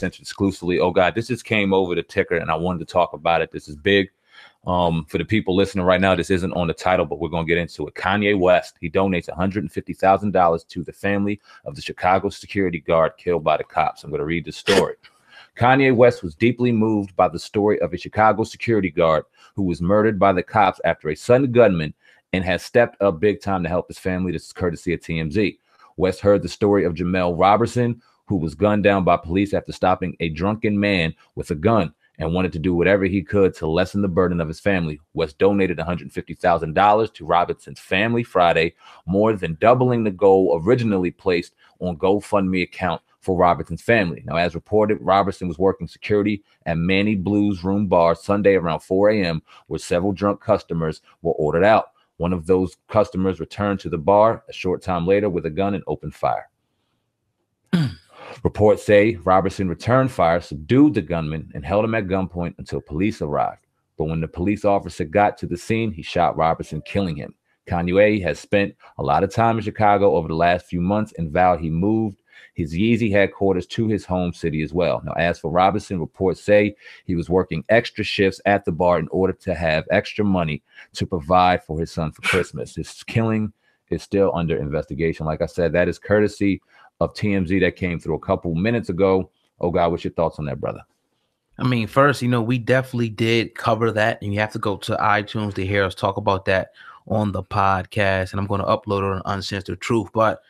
Uncensored exclusively. Oh God, this just came over the ticker and I wanted to talk about it. This is big. For the people listening right now, this isn't on the title, but we're going to get into it. Kanye West, he donates $150,000 to the family of the Chicago security guard killed by the cops. I'm going to read the story. Kanye West was deeply moved by the story of a Chicago security guard who was murdered by the cops after a sudden gunman and has stepped up big time to help his family. This is courtesy of TMZ. West heard the story of Jemel Roberson, who was gunned down by police after stopping a drunken man with a gun and wanted to do whatever he could to lessen the burden of his family. West donated $150,000 to Robertson's family Friday, more than doubling the goal originally placed on GoFundMe account for Robertson's family. Now, as reported, Robertson was working security at Manny Blues Room Bar Sunday around 4 a.m., where several drunk customers were ordered out. One of those customers returned to the bar a short time later with a gun and opened fire. Reports say Robertson returned fire, subdued the gunman, and held him at gunpoint until police arrived. But when the police officer got to the scene, he shot Robertson, killing him. Kanye has spent a lot of time in Chicago over the last few months and vowed he moved his Yeezy headquarters to his home city as well. Now, as for Robertson, reports say he was working extra shifts at the bar in order to have extra money to provide for his son for Christmas. His killing is still under investigation. Like I said, that is courtesy of TMZ that came through a couple minutes ago. Oh God, what's your thoughts on that, brother? I mean, first, we definitely did cover that, and you have to go to iTunes to hear us talk about that on the podcast, and I'm going to upload it on Uncensored Truth. But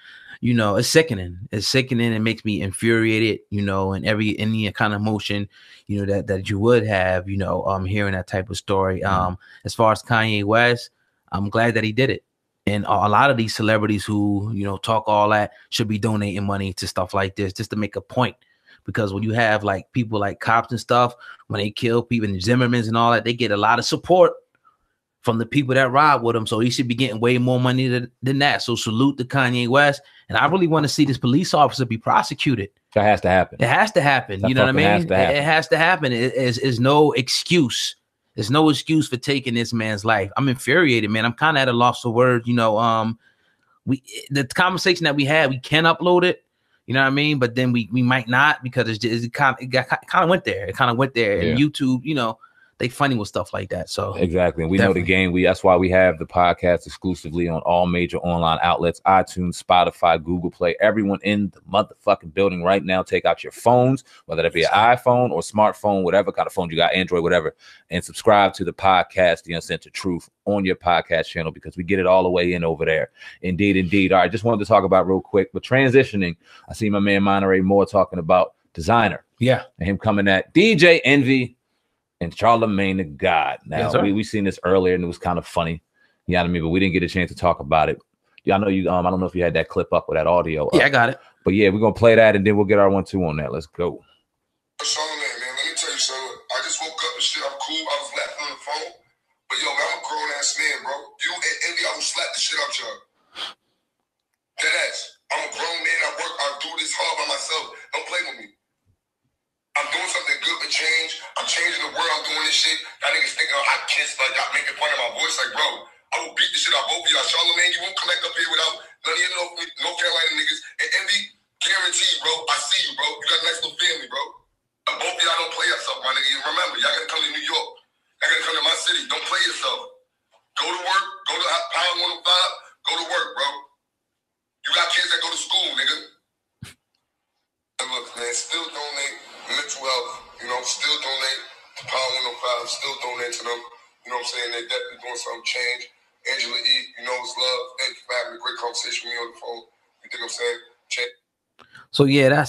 it's sickening. It's sickening. It makes me infuriated, and any kind of emotion, that you would have, hearing that type of story. As far as Kanye West, I'm glad that he did it. And a lot of these celebrities who, talk all that should be donating money to stuff like this just to make a point. Because when you have like people like cops and stuff, when they kill people and Zimmermans and all that, they get a lot of support from the people that ride with him. So he should be getting way more money than that. So salute to Kanye West. And I really want to see this police officer be prosecuted. That has to happen. It has to happen. You know what I mean? It has to happen. It's no excuse. There's no excuse for taking this man's life. I'm infuriated, man. I'm kind of at a loss of words. The conversation that we had, we can upload it. You know what I mean? But then we might not, because it kind of went there. It kind of went there. And YouTube, they funny with stuff like that. So exactly. And we know the game. That's why we have the podcast exclusively on all major online outlets, iTunes, Spotify, Google Play, everyone in the motherfucking building right now. Take out your phones, whether that be an iPhone or smartphone, whatever kind of phone you got, Android, whatever, and subscribe to the podcast, The Uncensored Truth, on your podcast channel, because we get it all the way in over there. Indeed, indeed. All right, just wanted to talk about real quick, but transitioning, I see my man Monterey Moore talking about Designer. Yeah. And him coming at DJ Envy and Charlemagne the God. Now, we seen this earlier and it was kind of funny. You know what I mean? But we didn't get a chance to talk about it. Yeah, I know you. I don't know if you had that clip up or that audio. Yeah, I got it. But yeah, we're gonna play that and then we'll get our 1-2 on that. Let's go. Charlemagne, man, let me tell you something. I just woke up and shit. I'm cool. I was laughing on the phone. But yo, man, I'm a grown ass man, bro. You and Envy, I will slap the shit out y'all. Deadass. I'm a grown man. I do this hard by myself. Don't play with me. I'm doing something good for change. I'm changing the world. I'm doing this shit. Y'all niggas thinking I kiss, like y'all making fun of my voice. Like, bro, I will beat the shit out of both of y'all. Charlemagne, you won't come back up here without none of you North Carolina niggas. And Envy, guarantee, bro, I see you, bro. You got a nice little family, bro. And both of y'all don't play yourself, my nigga. Remember, y'all gotta come to New York. Y'all gotta come to my city. Don't play yourself. Go to work. Go to Power 105. Go to work, bro. You got kids that go to school, nigga. And look, man, still donate mental health, still donate to Power 105, still donate to them. You know what I'm saying? They're definitely doing something change. Angela E, it's love. Thank you for having a great conversation with me on the phone. You think I'm saying? Change. So yeah,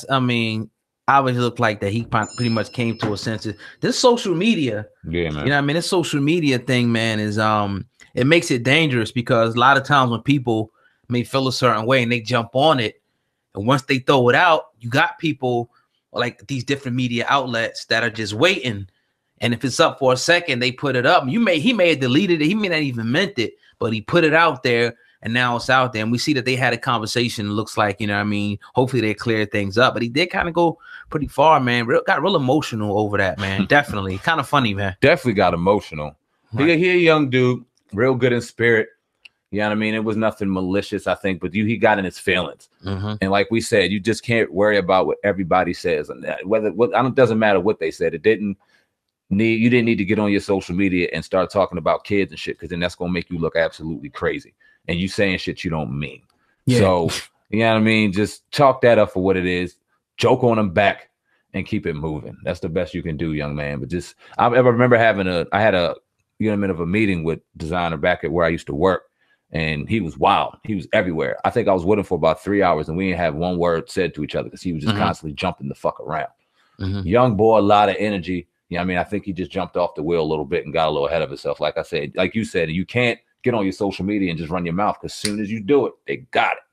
obviously looked like that he pretty much came to a sense. This social media, yeah, man. You know what I mean? This social media thing, man, is it makes it dangerous, because a lot of times when people may feel a certain way and they jump on it, and once they throw it out, you got people like these different media outlets that are just waiting. And if it's up for a second, they put it up. He may have deleted it. He may not even meant it, but he put it out there, and now it's out there. And we see that they had a conversation. It looks like, hopefully they cleared things up. But he did kind of go pretty far, man. Got real emotional over that, man. Definitely. Kind of funny, man. Definitely got emotional. Right. He a young dude, real good in spirit. You know what I mean? It was nothing malicious, I think, but he got in his feelings. Mm-hmm. And like we said, you just can't worry about what everybody says. And it doesn't matter what they said. You didn't need to get on your social media and start talking about kids and shit, because then that's gonna make you look absolutely crazy. And you saying shit you don't mean. Yeah. So, you know what I mean? Just chalk that up for what it is. Joke on them back and keep it moving. That's the best you can do, young man. But just, I remember I had a meeting with designer back at where I used to work. And he was wild. He was everywhere. I think I was with him for about 3 hours and we didn't have one word said to each other because he was just constantly jumping the fuck around. Young boy, a lot of energy. You know what I mean? I think he just jumped off the wheel a little bit and got a little ahead of himself. Like I said, like you said, you can't get on your social media and just run your mouth, because as soon as you do it, they got it.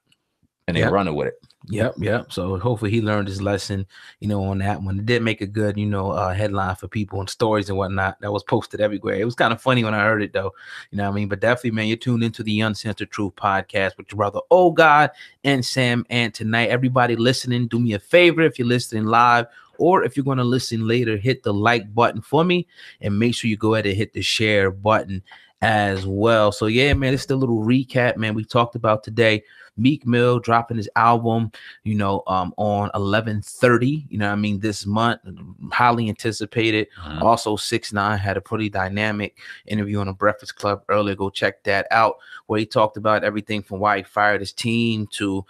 And they're running with it. Yep. So hopefully he learned his lesson, on that one. It did make a good, headline for people and stories and whatnot that was posted everywhere. It was kind of funny when I heard it, though. You know what I mean? But definitely, man, you're tuned into the Uncensored Truth podcast with your brother, Oh God, and Sam. And tonight, everybody listening, do me a favor if you're listening live, or if you're going to listen later, hit the like button for me and make sure you go ahead and hit the share button as well. So yeah, man, it's the little recap, man, we talked about today. Meek Mill dropping his album, on 11/30, this month, highly anticipated. Also, 6ix9ine had a pretty dynamic interview on the Breakfast Club earlier. Go check that out, where he talked about everything from why he fired his team to,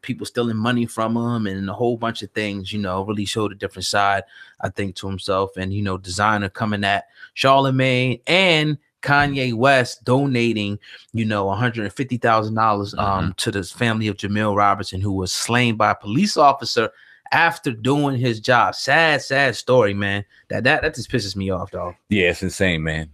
people stealing money from him and a whole bunch of things, really showed a different side, I think, to himself. And, designer coming at Charlemagne and Kanye West donating, $150,000 to the family of Jemel Roberson, who was slain by a police officer after doing his job. Sad story, man. That just pisses me off, dog. Yeah, it's insane, man.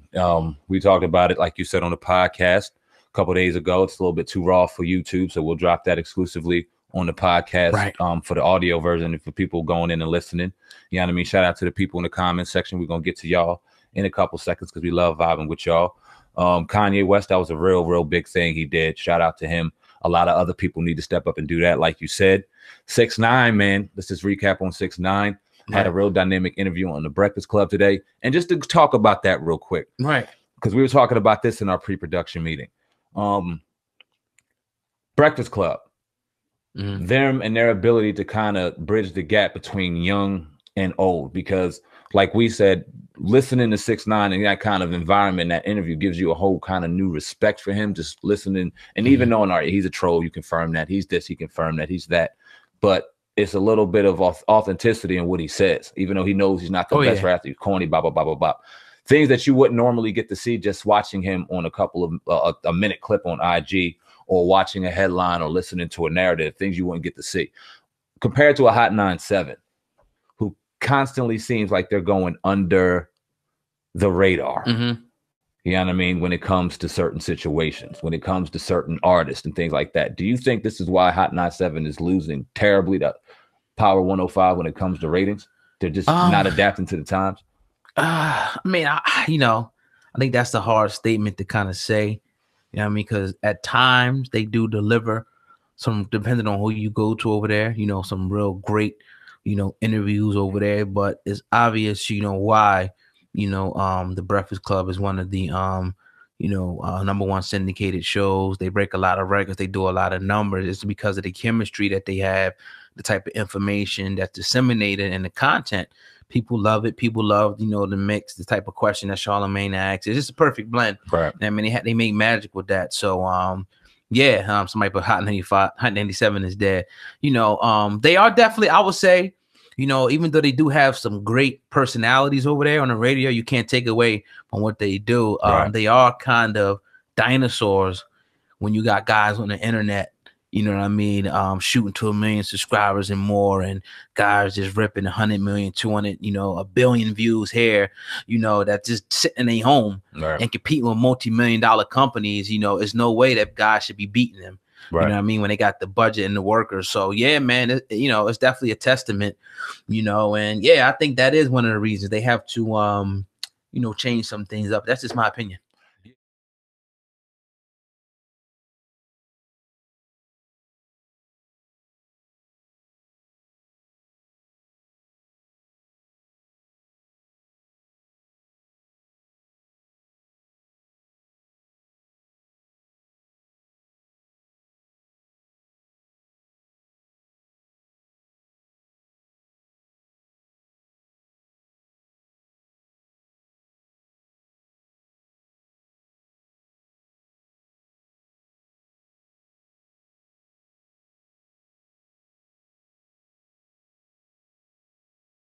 We talked about it, like you said, on the podcast a couple days ago. It's a little bit too raw for YouTube, so we'll drop that exclusively on the podcast, right, for the audio version and for people going in and listening. You know what I mean? Shout out to the people in the comment section. We're gonna get to y'all in a couple seconds because we love vibing with y'all. Kanye West, that was a real big thing he did. Shout out to him. A lot of other people need to step up and do that, like you said. 6ix9ine, man, let's just recap on 6ix9ine. Had a real dynamic interview on the Breakfast Club today. And just to talk about that real quick, right, because we were talking about this in our pre-production meeting. Breakfast Club, them and their ability to kind of bridge the gap between young and old, because like we said, listening to 6ix9ine and that kind of environment, that interview gives you a whole kind of new respect for him. Just listening and even knowing, all right, he's a troll, you confirm that, he's this, he confirmed that, he's that, but it's a little bit of authenticity in what he says, even though he knows he's not the best rapper, he's corny, blah blah blah blah blah. Things that you wouldn't normally get to see just watching him on a couple of a minute clip on IG, or watching a headline, or listening to a narrative, things you wouldn't get to see, compared to a Hot 97, who constantly seems like they're going under the radar. You know what I mean? When it comes to certain situations, when it comes to certain artists and things like that. Do you think this is why Hot 97 is losing terribly to Power 105 when it comes to ratings? They're just not adapting to the times. I think that's a hard statement to kind of say. You know what I mean? Because at times they do deliver some, depending on who you go to over there, some real great, interviews over there. But it's obvious, why, the Breakfast Club is one of the, number one syndicated shows. They break a lot of records. They do a lot of numbers. It's because of the chemistry that they have, the type of information that's disseminated, and the content. People love it. People love, the mix, the type of question that Charlemagne asks. It's just a perfect blend. Right. I mean, they make magic with that. So, somebody put Hot 95, Hot 97 is dead. They are definitely, I would say, even though they do have some great personalities over there on the radio, you can't take away from what they do. They are kind of dinosaurs when you got guys on the internet, you know what I mean, shooting to 1 million subscribers and more, and guys just ripping 100 million, 200, a billion views here, that just sitting in their home and competing with multi-million-dollar companies. There's no way that guys should be beating them. Right. You know what I mean? When they got the budget and the workers. So yeah, man, it's definitely a testament, and yeah, I think that is one of the reasons they have to, change some things up. That's just my opinion.